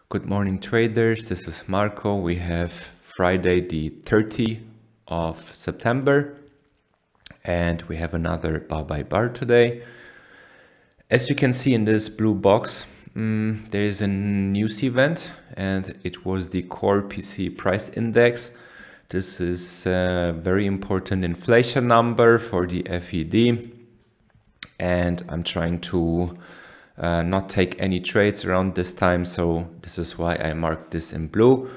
Good morning, traders. This is Marco. We have Friday the 30th of September and we have another bar by bar today. As you can see in this blue box, there is a news event and it was the core PC price index. This is a very important inflation number for the FED, and I'm trying to not take any trades around this time, so this is why I marked this in blue,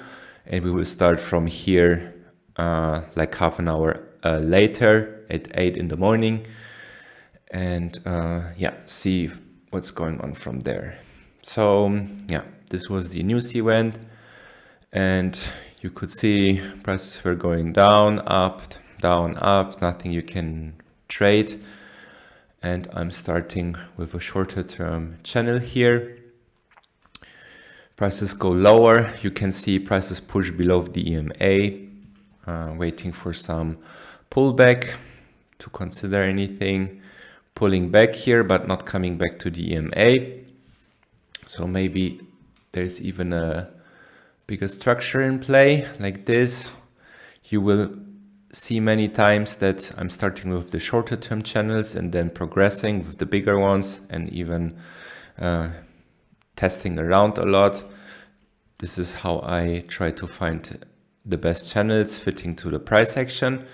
and we will start from here like half an hour later at 8 in the morning, and see what's going on from there. So this was the news event, and you could see prices were going down, up, nothing you can trade. And I'm starting with a shorter term channel here. Prices go lower. You can see prices push below the EMA, waiting for some pullback to consider anything. Pulling back here, but not coming back to the EMA. So maybe there's even a bigger structure in play like this. You will see many times that I'm starting with the shorter term channels and then progressing with the bigger ones and even testing around a lot. This is how I try to find the best channels fitting to the price action.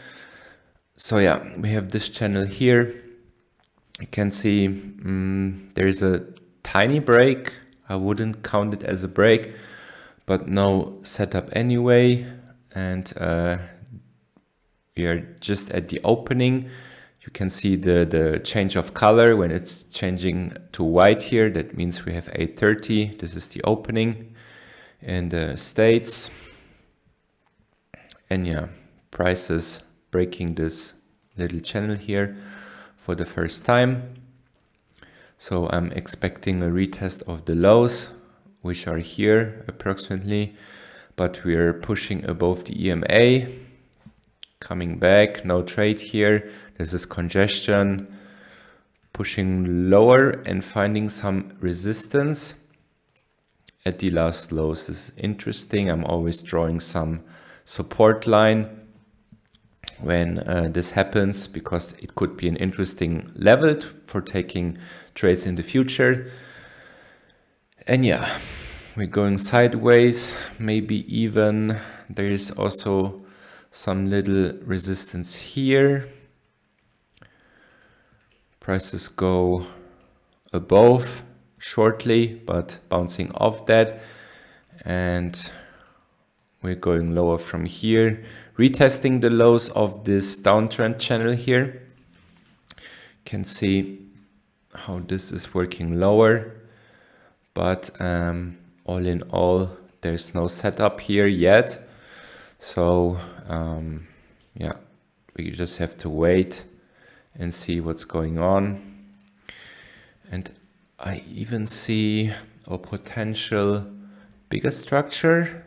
So we have this channel here. You can see there is a tiny break. I wouldn't count it as a break, but no setup anyway, and we are just at the opening. You can see the change of color when it's changing to white here. That means we have 8:30. This is the opening in the States. And prices breaking this little channel here for the first time. So I'm expecting a retest of the lows, which are here approximately, but we are pushing above the EMA. Coming back, no trade here. This is congestion, pushing lower and finding some resistance at the last lows. This is interesting. I'm always drawing some support line when this happens, because it could be an interesting level for taking trades in the future. And we're going sideways. Maybe even there is also some little resistance here. Prices go above shortly, but bouncing off that, and we're going lower from here, retesting the lows of this downtrend channel here. You can see how this is working lower, but all in all, there's no setup here yet. So we just have to wait and see what's going on. And I even see a potential bigger structure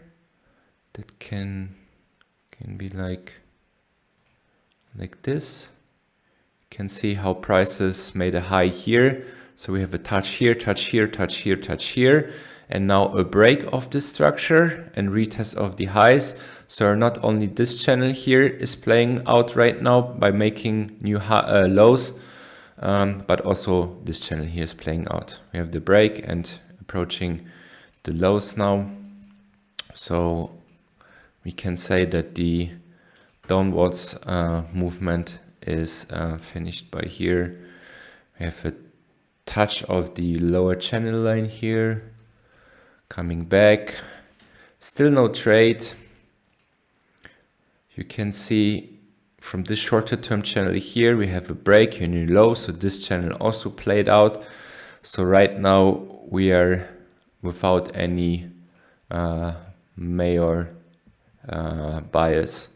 that can be like this. You can see how prices made a high here. So we have a touch here, touch here, touch here, touch here. And now a break of this structure and retest of the highs. So not only this channel here is playing out right now by making new lows, but also this channel here is playing out. We have the break and approaching the lows now. So we can say that the downwards movement is finished by here. We have a touch of the lower channel line here. Coming back, still no trade. You can see from this shorter term channel here, we have a break, a new low. So this channel also played out. So right now we are without any major bias.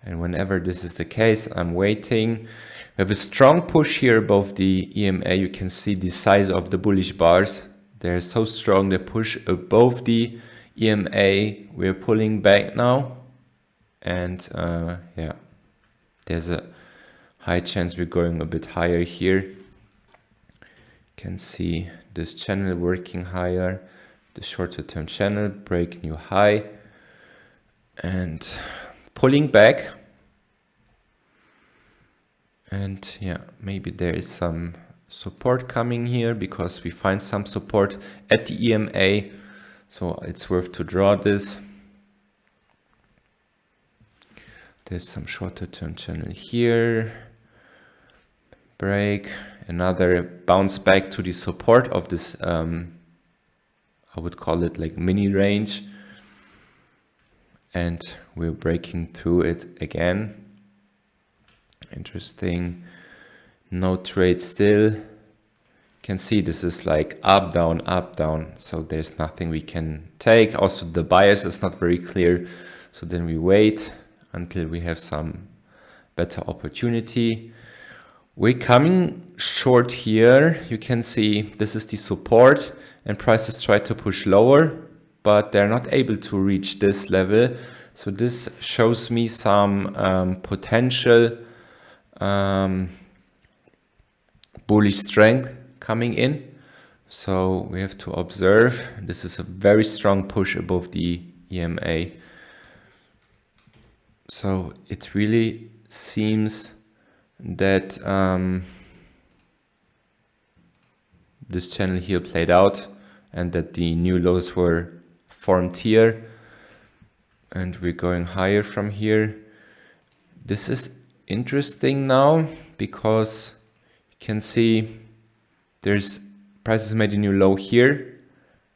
And whenever this is the case, I'm waiting. We have a strong push here above the EMA. You can see the size of the bullish bars. They're so strong, they push above the EMA. We're pulling back now. And there's a high chance we're going a bit higher here. You can see this channel working higher, the shorter term channel, break new high, and pulling back. And yeah, maybe there is some support coming here because we find some support at the EMA. So it's worth to draw this. There's some shorter term channel here. Break, another bounce back to the support of this, I would call it like mini range. And we're breaking through it again. Interesting. No trade still. You can see this is like up, down. So there's nothing we can take. Also the bias is not very clear. So then we wait until we have some better opportunity. We're coming short here. You can see this is the support and prices try to push lower, but they're not able to reach this level. So this shows me some potential bullish strength coming in. So we have to observe. This is a very strong push above the EMA. So it really seems that this channel here played out and that the new lows were formed here. And we're going higher from here. This is interesting now because you can see there's prices made a new low here.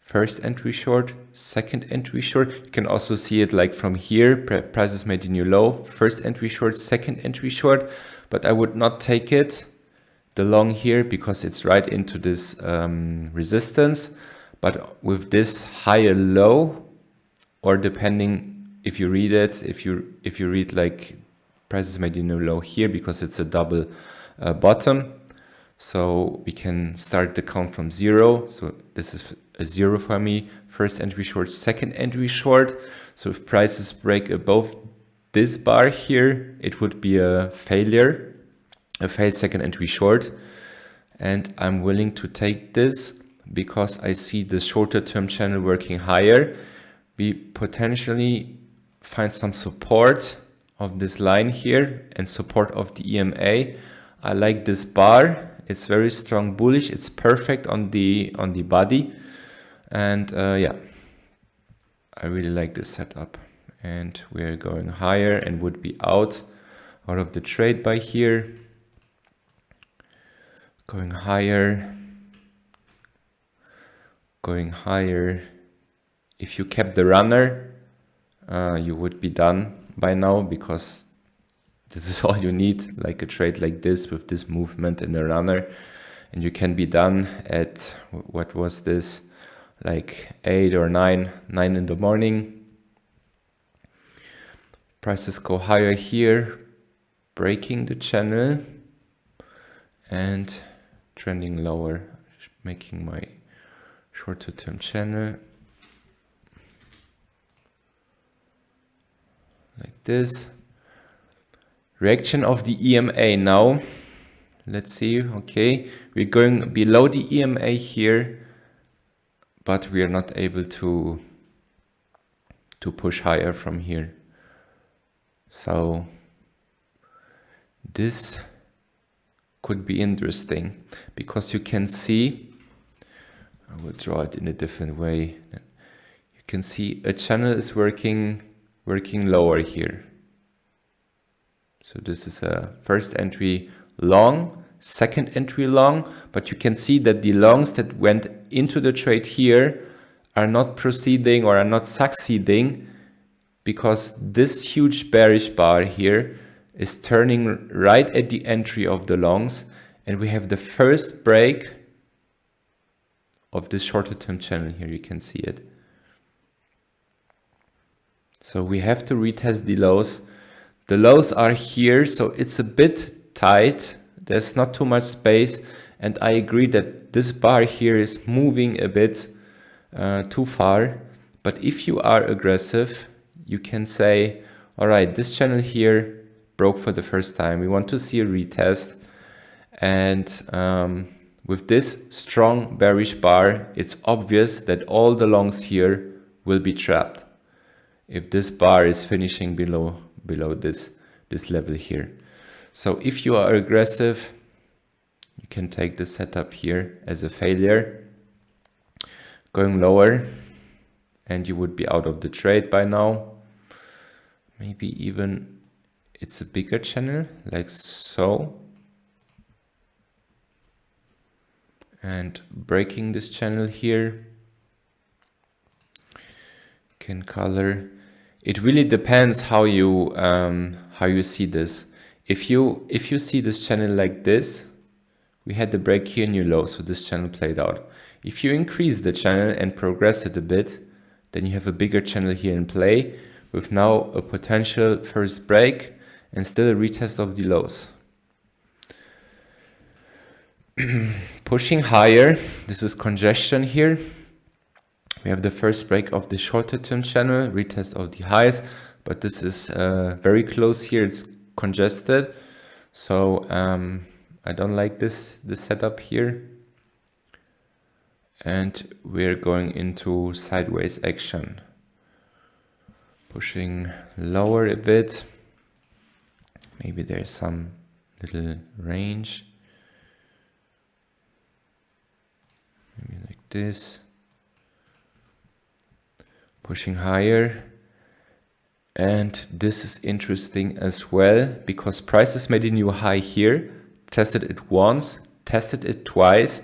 First entry short, second entry short. You can also see it like from here, prices made a new low, first entry short, second entry short. But I would not take it, the long here, because it's right into this resistance. But with this higher low, or depending if you read it, if you read like prices made a new low here, because it's a double bottom. So we can start the count from 0. So this is a 0 for me. First entry short, second entry short. So if prices break above this bar here, it would be a failure, a failed second entry short. And I'm willing to take this because I see the shorter term channel working higher. We potentially find some support of this line here and support of the EMA. I like this bar. It's very strong bullish. It's perfect on the body. And yeah, I really like this setup. And we're going higher and would be out of the trade by here. Going higher. Going higher. If you kept the runner, you would be done by now, because this is all you need, like a trade like this with this movement in the runner, and you can be done at, what was this, like 8 or 9 in the morning. Prices go higher here, breaking the channel and trending lower, making my shorter term channel like this. Reaction of the EMA now. Let's see. Okay, we're going below the EMA here, but we are not able to push higher from here. So this could be interesting, because you can see, I will draw it in a different way. You can see a channel is working lower here. So this is a first entry long, second entry long, but you can see that the longs that went into the trade here are not proceeding or are not succeeding, because this huge bearish bar here is turning right at the entry of the longs, and we have the first break of this shorter term channel here. You can see it. So we have to retest the lows. The lows are here, so it's a bit tight. There's not too much space, and I agree that this bar here is moving a bit too far. But if you are aggressive, you can say, all right, this channel here broke for the first time. We want to see a retest, and With this strong bearish bar, it's obvious that all the longs here will be trapped if this bar is finishing below this level here. So if you are aggressive, you can take the setup here as a failure, going lower, and you would be out of the trade by now. Maybe even it's a bigger channel, like so. And breaking this channel here, can color. It really depends how you see this. If you see this channel like this, we had the break here, new low, so this channel played out. If you increase the channel and progress it a bit, then you have a bigger channel here in play with now a potential first break and still a retest of the lows. Pushing higher, this is congestion here. We have the first break of the shorter term channel, retest of the highs, but this is very close here, it's congested. So I don't like this setup here. And we're going into sideways action. Pushing lower a bit. Maybe there's some little range. Maybe like this. Pushing higher. And this is interesting as well, because prices made a new high here, tested it once, tested it twice.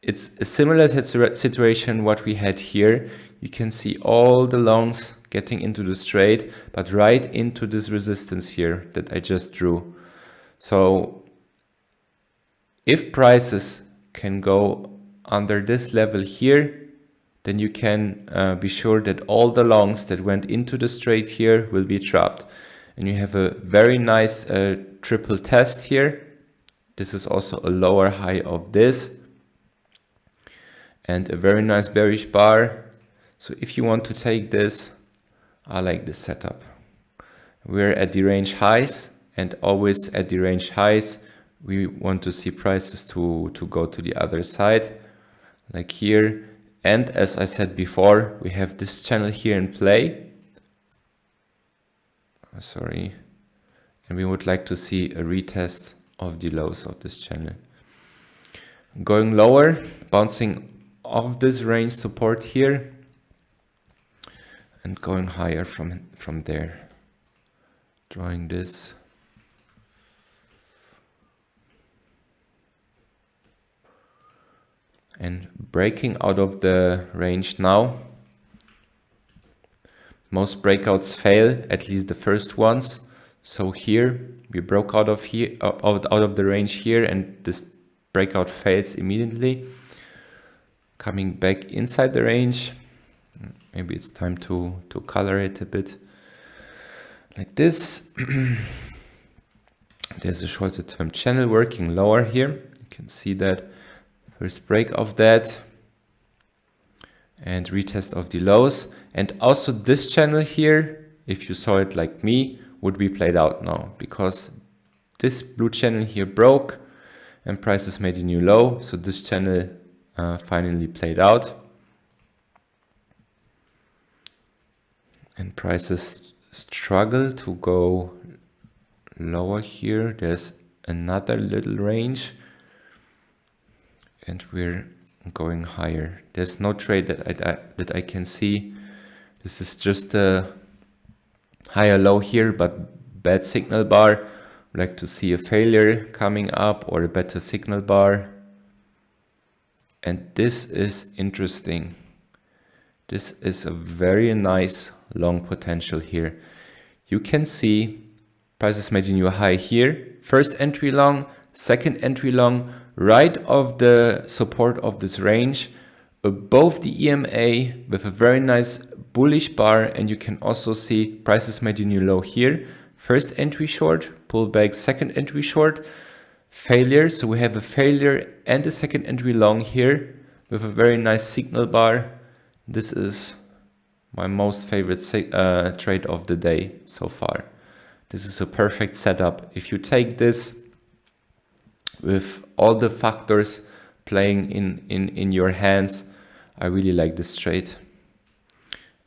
It's a similar situation what we had here. You can see all the longs getting into the trade, but right into this resistance here that I just drew. So if prices can go under this level here, then you can be sure that all the longs that went into the trade here will be trapped. And you have a very nice triple test here. This is also a lower high of this. And a very nice bearish bar. So if you want to take this, I like this setup. We're at the range highs, and always at the range highs, we want to see prices to go to the other side, like here. And as I said before, we have this channel here in play. Sorry. And we would like to see a retest of the lows of this channel. Going lower, bouncing off this range support here and going higher from there. Drawing this. And breaking out of the range now. Most breakouts fail, at least the first ones. So here we broke out of the range here, and this breakout fails immediately. Coming back inside the range. Maybe it's time to color it a bit like this. There's a shorter term channel working lower here. You can see that first break of that and retest of the lows. And also this channel here, if you saw it like me, would be played out now, because this blue channel here broke and prices made a new low. So this channel finally played out. And prices struggle to go lower here. There's another little range. And we're going higher. There's no trade that I can see. This is just a higher low here, but bad signal bar. I'd like to see a failure coming up or a better signal bar. And this is interesting. This is a very nice long potential here. You can see prices made a new high here. First entry long, second entry long, right of the support of this range, above the EMA with a very nice bullish bar. And you can also see prices made a new low here. First entry short, pull back, second entry short, failure. So we have a failure and a second entry long here with a very nice signal bar. This is my most favorite trade of the day so far. This is a perfect setup. If you take this with all the factors playing in your hands, I really like this trade,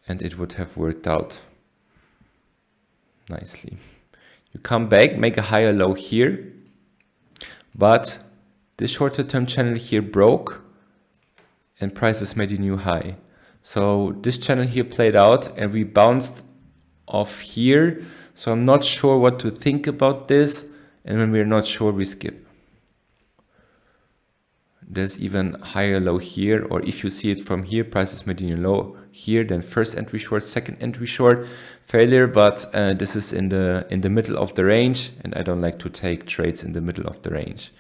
and it would have worked out nicely. You come back, make a higher low here, but this shorter term channel here broke and prices made a new high. So this channel here played out and we bounced off here. So I'm not sure what to think about this, and when we're not sure, we skip. There's even higher low here, or if you see it from here, prices made a new low here, then first entry short, second entry short, failure, but this is in the middle of the range, and I don't like to take trades in the middle of the range.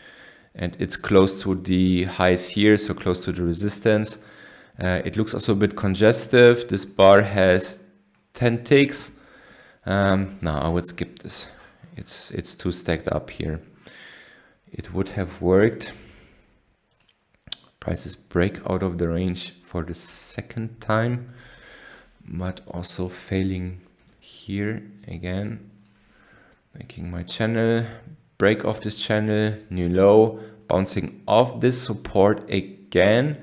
And it's close to the highs here, so close to the resistance. It looks also a bit congestive. This bar has 10 ticks. No, I would skip this. It's too stacked up here. It would have worked. Prices break out of the range for the second time, but also failing here again. Making my channel, break off this channel, new low, bouncing off this support again,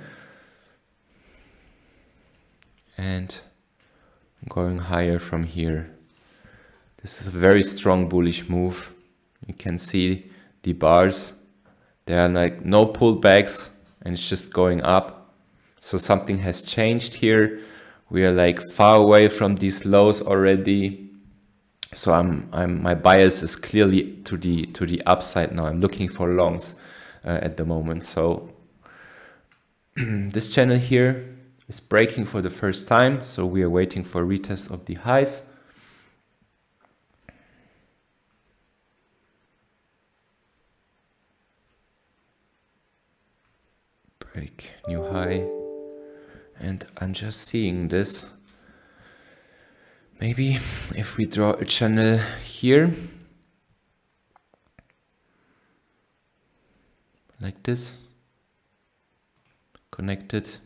and going higher from here. This is a very strong bullish move. You can see the bars, there are like no pullbacks, and it's just going up. So something has changed here. We are like far away from these lows already. So my bias is clearly to the upside now. I'm looking for longs at the moment. So this channel here is breaking for the first time. So we are waiting for retest of the highs. Break, new high. And I'm just seeing this. Maybe if we draw a channel here, like this, connected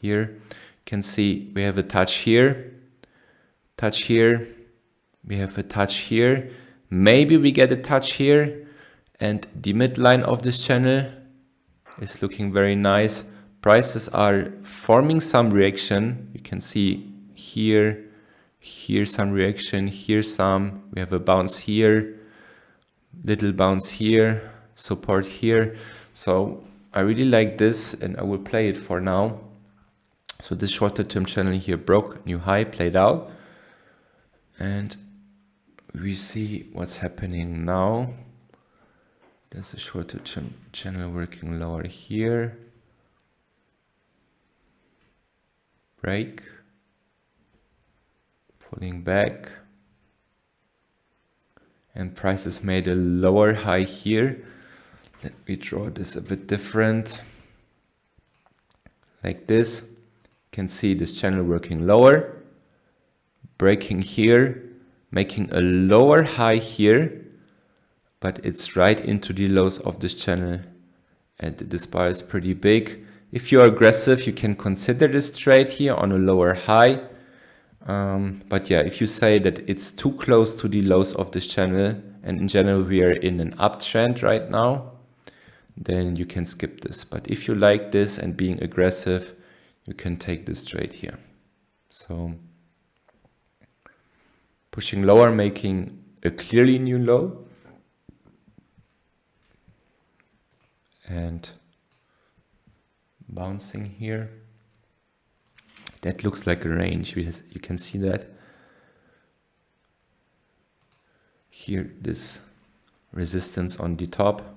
here, you can see we have a touch here, we have a touch here, maybe we get a touch here, and the midline of this channel is looking very nice. Prices are forming some reaction. You can see here some reaction, here some, we have a bounce here, little bounce here, support here. So I really like this and I will play it for now. So this shorter term channel here broke, new high, played out, and we see what's happening now. There's a shorter term channel working lower here, break, pulling back, and prices made a lower high here. Let me draw this a bit different, like this. You can see this channel working lower, breaking here, making a lower high here, but it's right into the lows of this channel, and this bar is pretty big. If you are aggressive, you can consider this trade here on a lower high. But yeah, if you say that it's too close to the lows of this channel, and in general we are in an uptrend right now, then you can skip this. But if you like this and being aggressive, you can take this trade here. So pushing lower, making a clearly new low, and bouncing here. That looks like a range. You can see that here, this resistance on the top.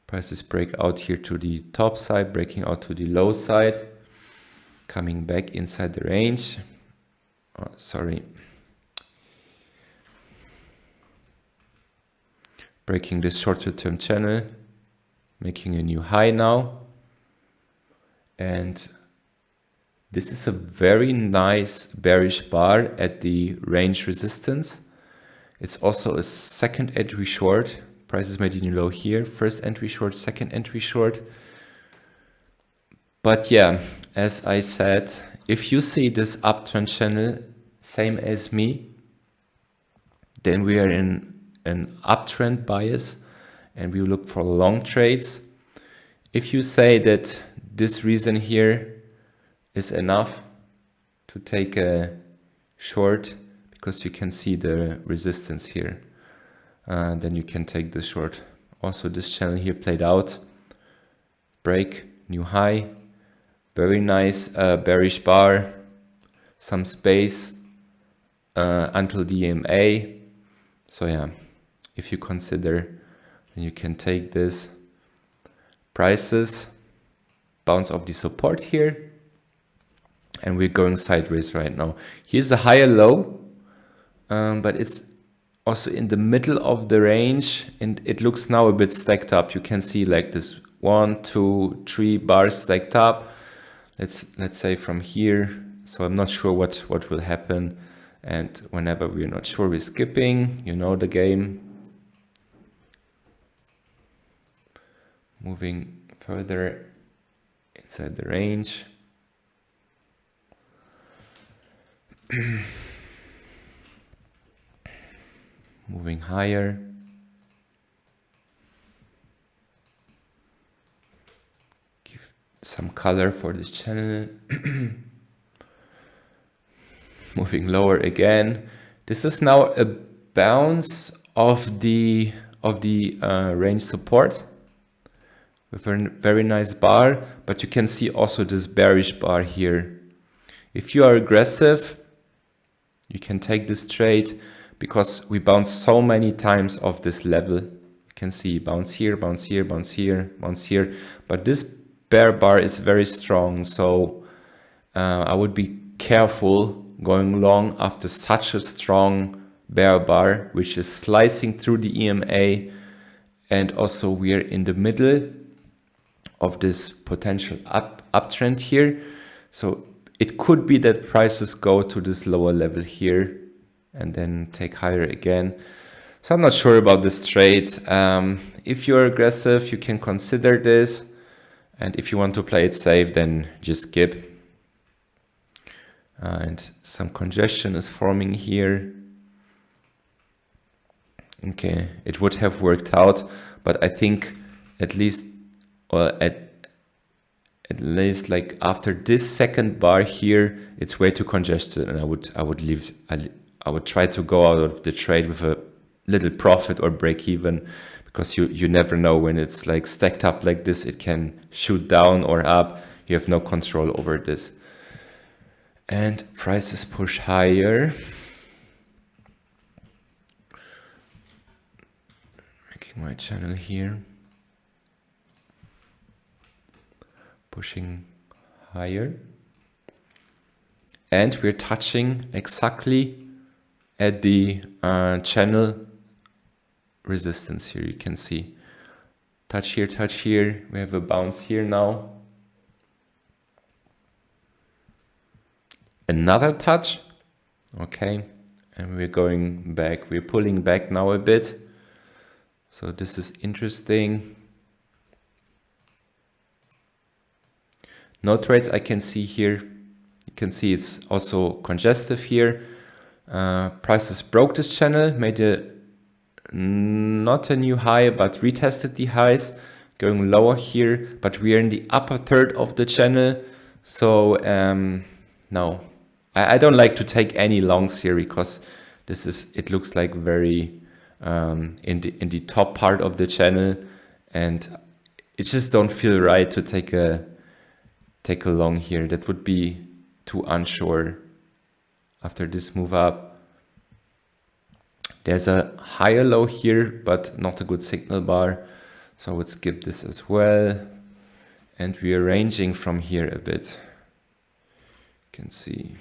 Prices break out here to the top side, breaking out to the low side, coming back inside the range. Oh, sorry. Breaking this shorter term channel, making a new high now. And this is a very nice bearish bar at the range resistance. It's also a second entry short. Prices made a new low here. First entry short, second entry short. But yeah, as I said, if you see this uptrend channel, same as me, then we are in an uptrend bias and we look for long trades. If you say that this reason here is enough to take a short, because you can see the resistance here, then you can take the short. Also, this channel here played out, break, new high, very nice bearish bar, some space until the EMA. So yeah, if you consider, then you can take this. Prices, bounce off the support here, and we're going sideways right now. Here's a higher low, but it's also in the middle of the range, and it looks now a bit stacked up. You can see like this 1, 2, 3 bars stacked up. Let's say from here. So I'm not sure what will happen, and whenever we're not sure, we're skipping. You know the game. Moving further inside the range. Moving higher. Give some color for this channel. Moving lower again. This is now a bounce of the range support with a very nice bar, but you can see also this bearish bar here. If you are aggressive, you can take this trade because we bounce so many times off this level. You can see bounce here, bounce here, bounce here, bounce here, but this bear bar is very strong, so I would be careful going long after such a strong bear bar, which is slicing through the EMA, and also we are in the middle of this potential uptrend here. So it could be that prices go to this lower level here and then take higher again. So I'm not sure about this trade. If you're aggressive, you can consider this. And if you want to play it safe, then just skip. And some congestion is forming here. Okay, it would have worked out, but I think at least like after this second bar here, it's way too congested, and I would try to go out of the trade with a little profit or break even, because you never know when it's like stacked up like this. It can shoot down or up. You have no control over this. And prices push higher. Making my channel here. Pushing higher. And we're touching exactly at the channel resistance here. You can see touch here, touch here. We have a bounce here now. Another touch. Okay, and we're going back. We're pulling back now a bit. So this is interesting. No trades I can see here. You can see it's also congestive here. Prices broke this channel, made not a new high, but retested the highs, going lower here. But we are in the upper third of the channel. So no, I don't like to take any longs here, because it looks like very in the top part of the channel, and it just don't feel right to take a long here. That would be too unsure after this move up. There's a higher low here, but not a good signal bar, so I would skip this as well. And we are ranging from here a bit. You can see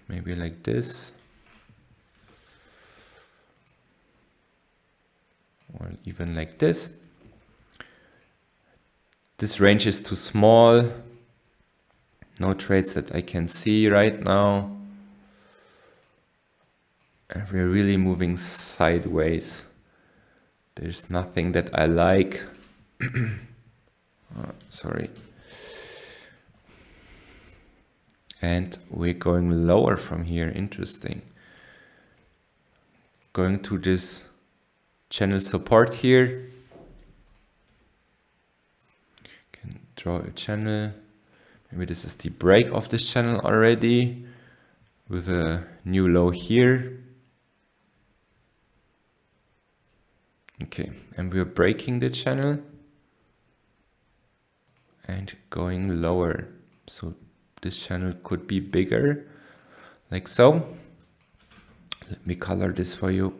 maybe like this, or even like this. This range is too small. No trades that I can see right now. And we're really moving sideways. There's nothing that I like. Sorry. And we're going lower from here. Interesting. Going to this channel support here. draw a channel. Maybe this is the break of this channel already with a new low here. Okay, and we're breaking the channel and going lower. So this channel could be bigger, like so. Let me color this for you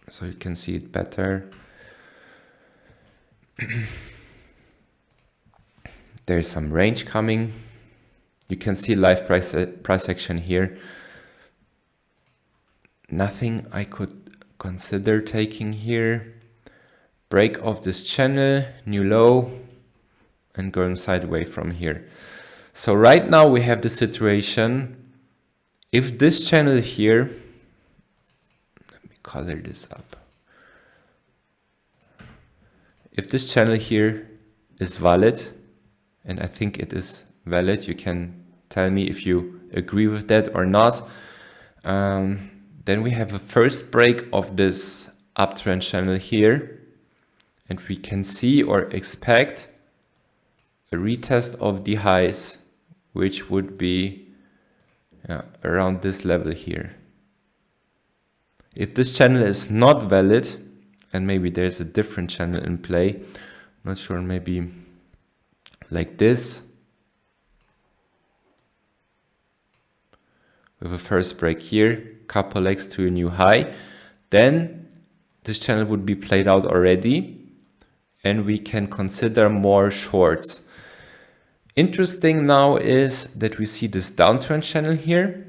so you can see it better. There's some range coming. You can see live price action here. Nothing I could consider taking here. Break of this channel, new low, and going sideways from here. So right now we have the situation, if this channel here, let me color this up. If this channel here is valid, and I think it is valid, you can tell me if you agree with that or not. Then we have a first break of this uptrend channel here. And we can see or expect a retest of the highs, which would be around this level here. If this channel is not valid, and maybe there's a different channel in play, not sure, maybe like this, with a first break here, couple legs to a new high, then this channel would be played out already, and we can consider more shorts. Interesting now is that we see this downtrend channel here.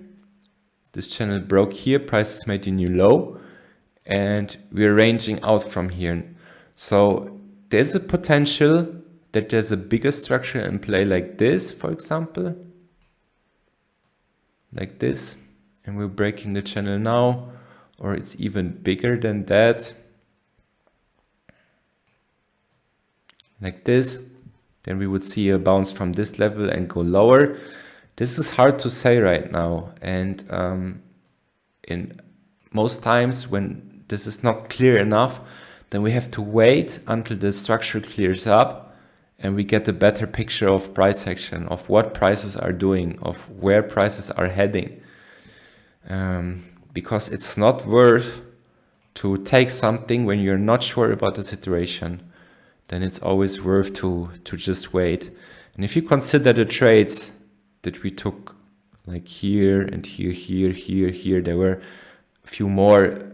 This channel broke here, prices made a new low, and we're ranging out from here. So there's a potential that there's a bigger structure in play like this, for example. Like this, and we're breaking the channel now, or it's even bigger than that. Like this, then we would see a bounce from this level and go lower. This is hard to say right now, and in most times when this is not clear enough, then we have to wait until the structure clears up and we get a better picture of price action, of what prices are doing, of where prices are heading. Because it's not worth to take something when you're not sure about the situation. Then it's always worth to just wait. And if you consider the trades that we took, like here and here, here, there were a few more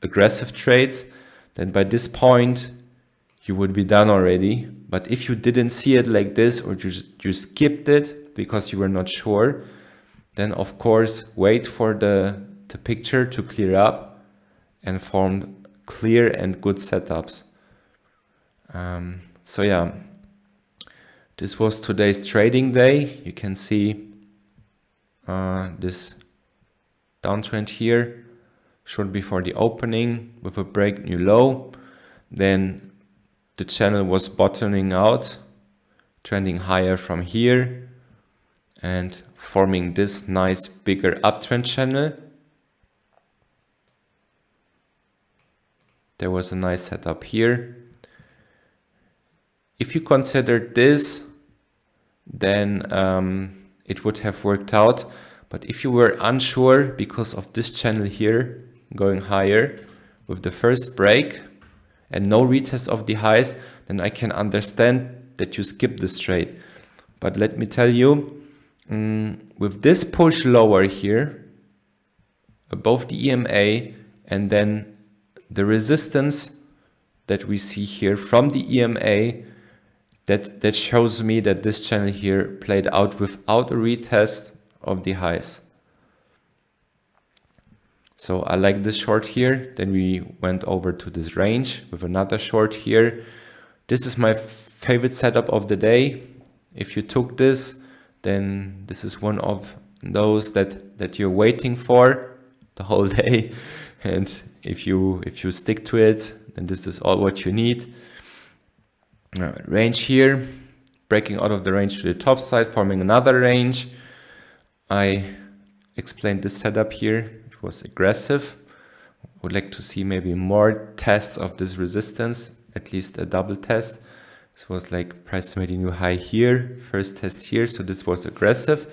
aggressive trades, then by this point you would be done already. But if you didn't see it like this, or you skipped it because you were not sure, then of course wait for the picture to clear up and form clear and good setups. So yeah, this was today's trading day. You can see this downtrend here, short before the opening with a break new low. Then the channel was bottoming out, trending higher from here and forming this nice bigger uptrend channel. There was a nice setup here. If you considered this, then it would have worked out. But if you were unsure because of this channel here going higher with the first break and no retest of the highs, then I can understand that you skip this trade. But let me tell you, with this push lower here above the EMA and then the resistance that we see here from the EMA, that shows me that this channel here played out without a retest of the highs. So I like this short here. Then we went over to this range with another short here. This is my favorite setup of the day. If you took this, then this is one of those that you're waiting for the whole day. And if you stick to it, then this is all what you need. Range here, breaking out of the range to the top side, forming another range. I explained this setup here. It was aggressive. Would like to see maybe more tests of this resistance, at least a double test. This was like price made a new high here, first test here, so this was aggressive.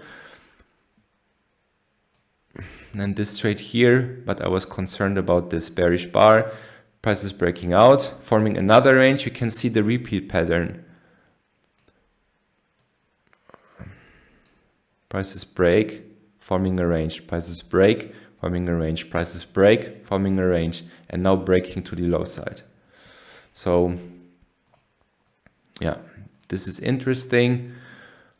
And then this trade here, but I was concerned about this bearish bar. Price is breaking out, forming another range. You can see the repeat pattern. Prices break, forming a range. Prices break, forming a range. Prices break, forming a range. And now breaking to the low side. So yeah, this is interesting.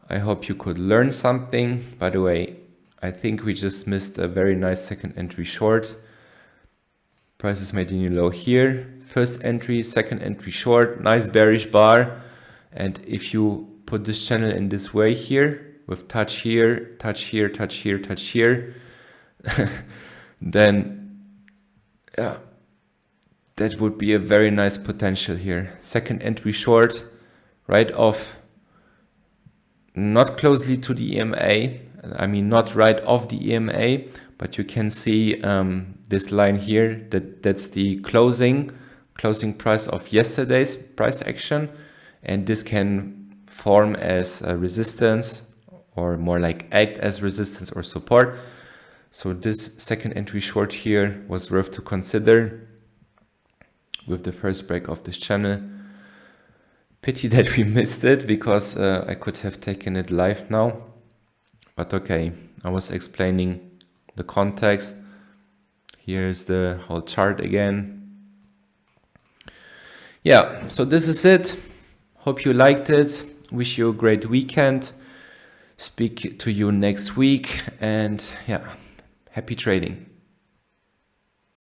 I hope you could learn something. By the way, I think we just missed a very nice second entry short. Prices made a new low here. First entry, second entry short, nice bearish bar. And if you put this channel in this way here, with touch here, touch here, touch here, touch here, then yeah, that would be a very nice potential here. Second entry short, right off, not closely to the EMA. I mean, not right off the EMA, but you can see this line here, that's the closing price of yesterday's price action. And this can form as a resistance, or more like act as resistance or support. So this second entry short here was worth to consider with the first break of this channel. Pity that we missed it, because I could have taken it live now. But okay, I was explaining the context. Here's the whole chart again. Yeah, so this is it. Hope you liked it. Wish you a great weekend. Speak to you next week, and yeah, happy trading.